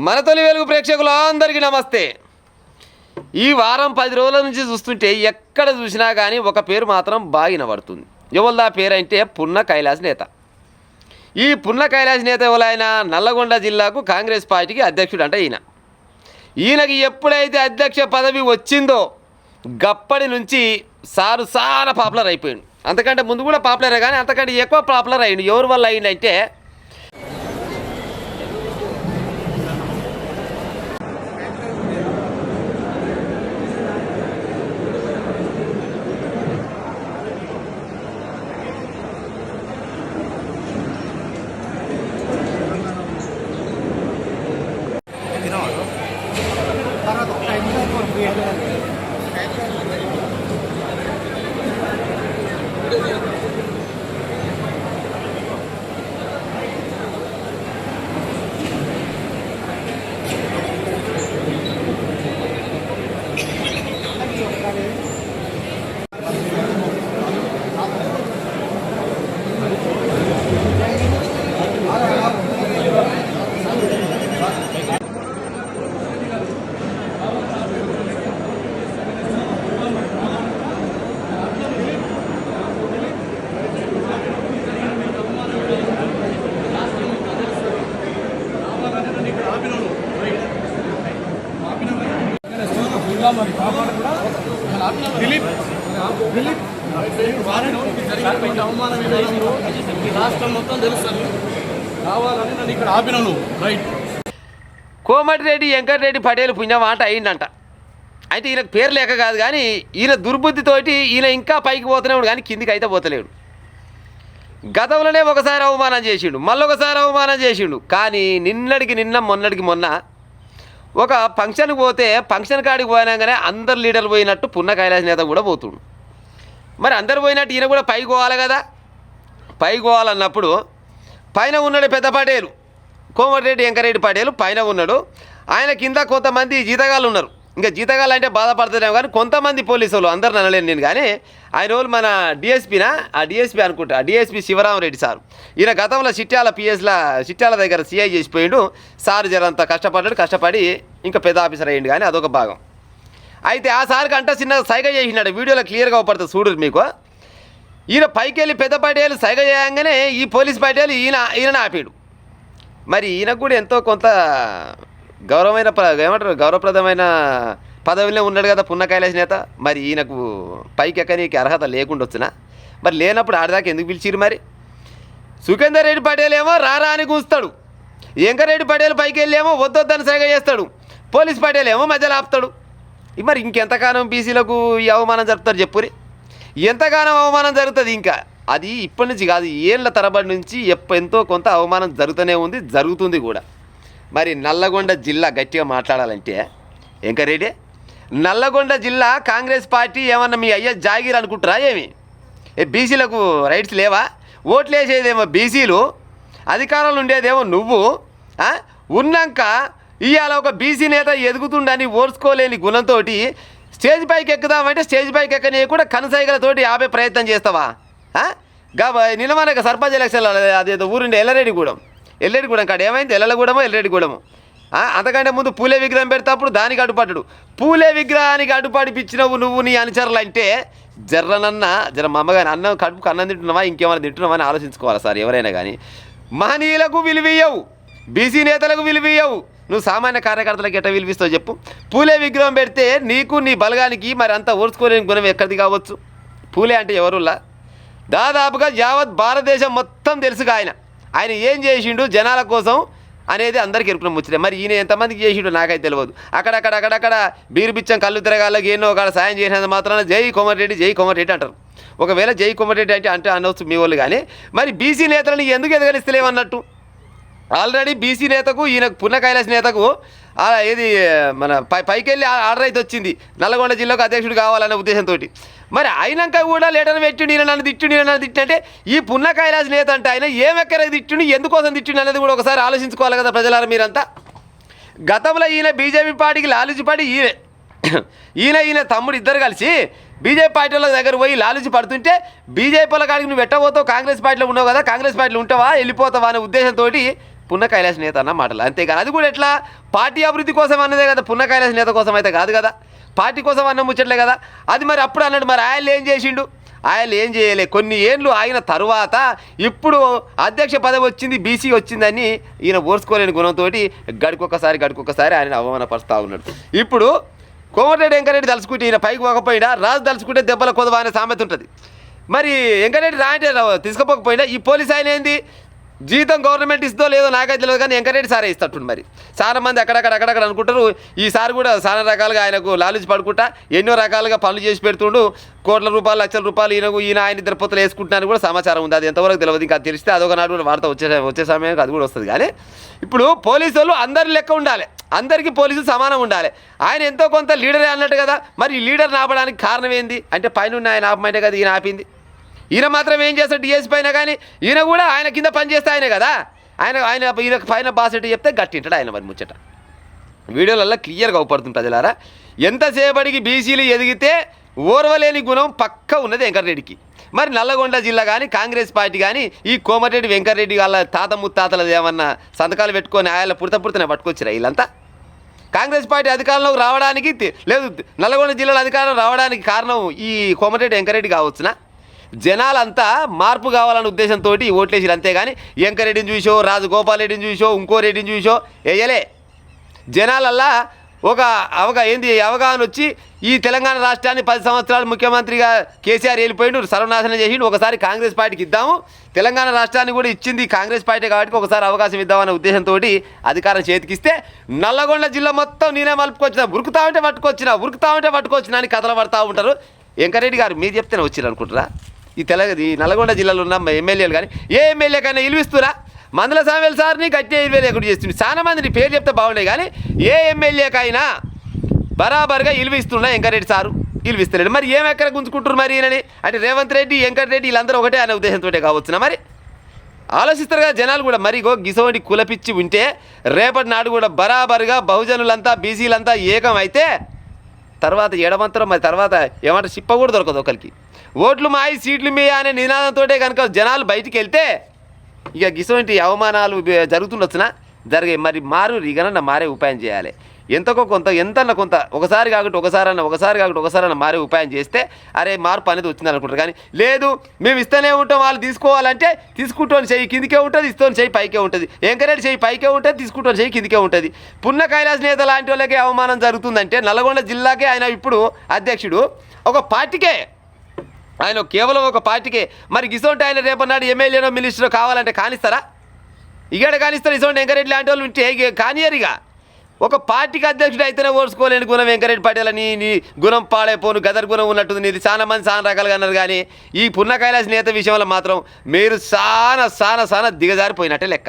మన తొలి వెలుగు ప్రేక్షకులందరికీ నమస్తే. ఈ వారం 10 రోజుల నుంచి చూస్తుంటే ఎక్కడ చూసినా కానీ ఒక పేరు మాత్రం బాగా వినబడుతుంది. ఎవరిదా పేరు అంటే పున్న కైలాస్ నేత. ఈ పున్న కైలాస్ నేత ఎవరైనా నల్లగొండ జిల్లాకు కాంగ్రెస్ పార్టీకి అధ్యక్షుడు అంటే ఈయనకి ఎప్పుడైతే అధ్యక్ష పదవి వచ్చిందో గప్పటి నుంచి సారు చాలా పాపులర్ అయిపోయాడు. అంతకంటే ముందు కూడా పాపులరే కానీ అంతకంటే ఎక్కువ పాపులర్ అయ్యిండు. ఎవరి వల్ల అయ్యిందంటే రాష్ట్రం మొత్తం తెలుస్తుంది కావాలని నన్ను ఇక్కడ ఆపినాను. రైట్. కోమటిరెడ్డి వెంకటరెడ్డి పటేల్ పుణ్యమాట అయిందంట. అయితే ఈయనకు పేరు లేక కాదు కానీ ఈయన దుర్బుద్ధితోటి ఈయన ఇంకా పైకి పోతలేడు కానీ కిందికి అయితే పోతలేడు. గతంలోనే ఒకసారి అవమానం చేసిండు, మళ్ళొకసారి అవమానం చేసిండు. కానీ నిన్నటికి నిన్న మొన్నటికి మొన్న ఒక ఫంక్షన్కి పోతే ఫంక్షన్ కాడికి పోయినాగానే అందరు లీడర్లు పోయినట్టు పున్న కైలాస్ నేత కూడా పోతుండు. మరి అందరు పోయినట్టు ఈయన కూడా పైకి పోవాలి కదా. పైకి పోవాలన్నప్పుడు పైన ఉన్నాడు పెద్ద పటేలు, కోమటిరెడ్డి వెంకరెడ్డి పటేలు పైన ఉన్నాడు. ఆయన కింద కొంతమంది జీతగాళ్ళు ఉన్నారు. ఇంకా జీతగాళ్ళు అంటే బాధపడుతున్నాం కానీ కొంతమంది పోలీసులు అందరు అనలేను నేను. కానీ ఆయన వాళ్ళు మన డిఎస్పీనా డిఎస్పీ అనుకుంటా, డిఎస్పీ శివరామరెడ్డి సార్. ఈయన గతంలో చిట్యాల దగ్గర సిఐ చేసిపోయిండు. సార్ జరంతా కష్టపడి ఇంకా పెద్ద ఆఫీసర్ అయ్యిండు. కానీ అదొక భాగం. అయితే ఆ సార్కి అంటే చిన్న సైగ చేసినాడు. వీడియోలో క్లియర్గా అవపడుతుంది చూడరు మీకు. ఈయన పైకి వెళ్ళి పెద్ద పటేలు సైగ చేయగానే ఈ పోలీస్ పటేలు ఈయన ఆపాడు. మరి ఈయనకు కూడా ఎంతో కొంత గౌరవప్రదమైన పదవిలో ఉన్నాడు కదా పున్న కైలాస్ నేత. మరి ఈయనకు పైకి ఎక్కనీకి అర్హత లేకుండా వచ్చినా మరి లేనప్పుడు ఆడదాకా ఎందుకు పిలిచిరు? మరి సుఖేందర్ రెడ్డి పటేల్ ఏమో రారా అని కూస్తాడు, వెంకరెడ్డి పటేల్ పైకి వెళ్ళేమో వద్దొద్దని సైగ చేస్తాడు, పోలీస్ పటేల్ ఏమో మధ్యలో ఆపుతాడు. మరి ఇంకెంతకాలం బీసీలకు ఈ అవమానం జరుపుతారు చెప్పురి? ఎంతగానో అవమానం జరుగుతుంది. ఇంకా అది ఇప్పటి నుంచి కాదు, ఏళ్ళ తరబడి నుంచి ఎంతో కొంత అవమానం జరుగుతూనే ఉంది, జరుగుతుంది కూడా. మరి నల్లగొండ జిల్లా గట్టిగా మాట్లాడాలంటే వెంకరెడ్డి, నల్లగొండ జిల్లా కాంగ్రెస్ పార్టీ ఏమన్నా మీ అయ్య జాగీర్ అనుకుంటారా ఏమి? బీసీలకు రైట్స్ లేవా? ఓట్లు వేసేదేమో బీసీలు, అధికారంలో ఉండేదేమో నువ్వు. ఉన్నాక ఇవాళ ఒక బీసీ నేత ఎదుగుతుండని ఓర్చుకోలేని గుణంతో స్టేజ్ పైకి ఎక్కుదామంటే స్టేజ్ పైకి ఎక్కని కూడా కనసైగలతోటి ఆపే ప్రయత్నం చేస్తావా? నిలమనక సర్పంచ్ ఎలక్షన్లో అదేదో ఊరుండే ఎల్లరెడ్డిగూడెం కాడ ఏమైంది? ఎల్లరెడ్డిగూడెము. అంతకంటే ముందు పూలే విగ్రహం పెడతాప్పుడు దానికి అడ్డుపడ్డాడు. పూలే విగ్రహానికి అడ్డుపడిపించినవు నువ్వు నీ అనుచరులు అంటే జర మా అమ్మగాని కడుపుకు అన్నం తింటున్నావా ఇంకేమైనా తింటున్నావా అని ఆలోచించుకోవాలి సార్. ఎవరైనా కానీ మహనీయులకు విలువయ్యవు, బీసీ నేతలకు విలువయ్యవు, నువ్వు సామాన్య కార్యకర్తలకు ఎట్లా విలువిస్తావు చెప్పు? పూలే విగ్రహం పెడితే నీకు నీ బలగానికి మరి అంత ఓర్చుకోలేని గుణం ఎక్కడిది కావచ్చు? పూలే అంటే ఎవరులా? దాదాపుగా యావత్ భారతదేశం మొత్తం తెలుసుగా ఆయన ఏం చేసిండు జనాల కోసం అనేది అందరికీ ఎరుపున ముచ్చలే. మరి ఈయన ఎంతమందికి చేసిండు నాకైతే తెలియదు. అక్కడక్కడ బీరు బిచ్చం కళ్ళు తిరగాళ్ళకి ఎన్నో ఒక సాయం చేసినంత మాత్రాన జై కోమటిరెడ్డి అంటారు. ఒకవేళ జై కోమటిరెడ్డి అంటే అనవచ్చు మీ వాళ్ళు. కానీ మరి బీసీ నేతలను ఎందుకు ఎదగలిస్తలేమన్నట్టు? ఆల్రెడీ బీసీ నేతకు ఈయనకు పున్న కైలాస్ నేతకు ఏది మన పైకి వెళ్ళి ఆర్డర్ అయితే వచ్చింది నల్లగొండ జిల్లాకు అధ్యక్షుడు కావాలనే ఉద్దేశంతో. మరి అయినాక కూడా లెటర్ పెట్టిండు, ఈయన నన్ను తిట్టింటే ఈ పున్న కైలాస్ నేత అంటే ఆయన ఏమెక్కర తిట్టిండు, ఎందుకోసం తిట్టిండు అనేది కూడా ఒకసారి ఆలోచించుకోవాలి కదా ప్రజలారా మీరంతా. గతంలో ఈయన బీజేపీ పార్టీకి లాలుచిపడి ఈయన తమ్ముడు ఇద్దరు కలిసి బీజేపీ పార్టీల దగ్గర పోయి లాలుచి పడుతుంటే బీజేపీల కాడికి నువ్వు పెట్టబోతావు, కాంగ్రెస్ పార్టీలో ఉన్నావు కదా, కాంగ్రెస్ పార్టీలో ఉంటావా వెళ్ళిపోతావా అనే ఉద్దేశంతో పున్న కైలాస్ నేత అన్న మాటలు, అంతేగాని అది కూడా ఎట్లా పార్టీ అభివృద్ధి కోసం అన్నదే కదా, పున్న కైలాస్ నేత కోసం అయితే కాదు కదా, పార్టీ కోసం అన్న ముచ్చట్లే కదా అది. మరి అప్పుడు అన్నాడు, మరి ఆయన ఏం చేసిండు? ఆయన ఏం చేయలే. కొన్ని ఏండ్లు ఆయన తరువాత ఇప్పుడు అధ్యక్ష పదవి వచ్చింది, బీసీ వచ్చిందని ఈయన ఓర్చుకోలేని గుణంతో గడికొకసారి ఆయన అవమానపరుస్తూ ఉన్నాడు. ఇప్పుడు కోమటిరెడ్డి వెంకరెడ్డి తలుచుకుంటే ఈయన పైకి పోకపోయినా రాజు తలుచుకుంటే దెబ్బల కొదవ అనే సామెత ఉంటుంది. మరి వెంకరెడ్డి రాంటే తీసుకుపోకపోయినా ఈ పోలీస్ ఆయన ఏంది, జీతం గవర్నమెంట్ ఇస్తుందో లేదో నాకైతే తెలియదు, కానీ వెంకరెడ్డి సారే ఇస్తట్టు. మరి చాలా మంది అక్కడక్కడ అనుకుంటారు, ఈసారి కూడా చాలా రకాలుగా ఆయనకు లాలూచి పడుకుంటా ఎన్నో రకాలుగా పనులు చేసి పెడుతుండు, కోట్ల రూపాయలు లక్షల రూపాయలు ఈయన ఆయన ఇద్దరు పొత్తులు వేసుకుంటున్నాను కూడా సమాచారం ఉంది. అది ఎంతవరకు తెలియదు, ఇంకా తెలిస్తే అదొక నాడు కూడా వార్త వచ్చే సమయానికి అది కూడా వస్తుంది. కానీ ఇప్పుడు పోలీసు వాళ్ళు అందరి లెక్క ఉండాలి, అందరికీ పోలీసులు సమానం ఉండాలి. ఆయన ఎంతో కొంత లీడరే అన్నట్టు కదా, మరి ఈ లీడర్ ఆపడానికి కారణం ఏంది అంటే పైన ఆయన ఆపమంటే కదా ఈయన ఆపింది. ఈయన మాత్రం ఏం చేస్తాడు డిఎస్పీ అయినా, కానీ ఈయన కూడా ఆయన కింద పని చేస్తే ఆయనే కదా, ఈయన పైన బాస్ ఎట్టు చెప్తే గట్టింటాడు ఆయన. మరి ముచ్చట వీడియోలలో క్లియర్గా అవుపడుతుంది ప్రజలారా. ఎంతసేపటికి బీసీలు ఎదిగితే ఓర్వలేని గుణం పక్క ఉన్నది వెంకటరెడ్డికి. మరి నల్లగొండ జిల్లా కానీ కాంగ్రెస్ పార్టీ కానీ ఈ కోమటిరెడ్డి వెంకటరెడ్డి వాళ్ళ తాత ముత్తాతలది ఏమన్నా సంతకాలు పెట్టుకొని ఆయన పుడతనే పట్టుకొచ్చిరా వీళ్ళంతా? కాంగ్రెస్ పార్టీ అధికారంలోకి రావడానికి లేదు, నల్లగొండ జిల్లాలో అధికారం రావడానికి కారణం ఈ కోమటిరెడ్డి వెంకటరెడ్డి కావచ్చునా? జనాలంతా మార్పు కావాలనే ఉద్దేశంతో ఓట్లేసారు, అంతేగాని వెంకరెడ్డిని చూసో రాజగోపాల్ రెడ్డిని చూసో ఇంకో రెడ్డిని చూసో వేయలే. జనాలల్లా ఒక అవగాహన వచ్చి ఈ తెలంగాణ రాష్ట్రాన్ని 10 సంవత్సరాలు ముఖ్యమంత్రిగా కేసీఆర్ వెళ్ళిపోయిండు, సర్వనాశనం చేసిండు, ఒకసారి కాంగ్రెస్ పార్టీకి ఇద్దాము, తెలంగాణ రాష్ట్రాన్ని కూడా ఇచ్చింది కాంగ్రెస్ పార్టీ కాబట్టి ఒకసారి అవకాశం ఇద్దామనే ఉద్దేశంతో అధికారం చేతికిస్తే నల్లగొండ జిల్లా మొత్తం నేనే మలుపుకొచ్చిన, ఉరుకుతా ఉంటే పట్టుకొచ్చిన అని కథలు పడతా ఉంటారు. వెంకరెడ్డి గారు మీరు చెప్తేనే వచ్చారు అనుకుంటారా? ఈ నల్లగొండ జిల్లాలో ఉన్న ఎమ్మెల్యేలు కానీ ఏ ఎమ్మెల్యేకైనా ఇలువిస్తురా? మందల సామెల్ సార్ని గట్టి 5,000 ఎక్కడ చేస్తుంది, చాలా మందిని పేరు చెప్తే బాగుండే, కానీ ఏ ఎమ్మెల్యేకైనా బరాబర్గా ఇలువిస్తున్నా వెంకరెడ్డి సారు ఇలువిస్తలేడు. మరి ఏం ఎక్కడ గుంజుకుంటారు మరి ఈయనని అంటే రేవంత్ రెడ్డి వెంకటరెడ్డి వీళ్ళందరూ ఒకటే అనే ఉద్దేశంతో కావచ్చునా? మరి ఆలోచిస్తారు కదా జనాలు కూడా. మరి గిసోంటి కులపిచ్చి ఉంటే రేపటి నాడు కూడా బరాబర్గా బహుజనులంతా బీసీలంతా ఏకం అయితే తర్వాత ఎడమంతరం, మరి తర్వాత ఏమంటే చిప్ప కూడా దొరకదు ఒకరికి. ఓట్లు మాయి సీట్లు మీ అనే నినాదంతో కనుక జనాలు బయటికి వెళ్తే ఇక గిసోంటి అవమానాలు జరుగుతుండొచ్చునా? జరిగే. మరి ఇకనన్నా మారే ఉపాయం చేయాలి. ఎంతన్నా కొంత ఒకసారి కాకుండా ఒకసారి మారే ఉపాయం చేస్తే అరే మార్పు అనేది వచ్చింది అనుకుంటారు. కానీ లేదు మేము ఇస్తూనే ఉంటాం, వాళ్ళు తీసుకోవాలంటే తీసుకుంటాను చెయ్యి కిందికే ఉంటుంది, ఇస్తాను చెయ్యి పైకే ఉంటుంది, వెంకరెడ్డి చెయ్యి పైకే ఉంటుంది, తీసుకుంటాను చెయ్యి కిందికే ఉంటుంది. పున్న కైలాస్ నేత లాంటి వాళ్ళకే అవమానం జరుగుతుందంటే నల్లగొండ జిల్లాకే ఆయన ఇప్పుడు అధ్యక్షుడు, ఒక పార్టీకే ఆయన, కేవలం ఒక పార్టీకే. మరి గిసోంటి ఆయన రేపన్నాడు ఎమ్మెల్యేనో మినిస్టరో కావాలంటే కానిస్తారా? ఇగడ కానిస్తారు. ఇసోంటి వెంకరెడ్డి లాంటి వాళ్ళు ఉంటే కానియరిగా. ఒక పార్టీకి అధ్యక్షుడు అయితేనే ఓర్చుకోలేని గుణం వెంకరెడ్డి పటేల్ నీ గుణం పాడైపోను, గదర్ గుణం ఉన్నట్టుంది. నీది చాలా మంది చాలా రకాలుగా అన్నారు, కానీ ఈ పున్న కైలాస్ నేత విషయంలో మాత్రం మీరు చాలా దిగజారిపోయినట్టే లెక్క.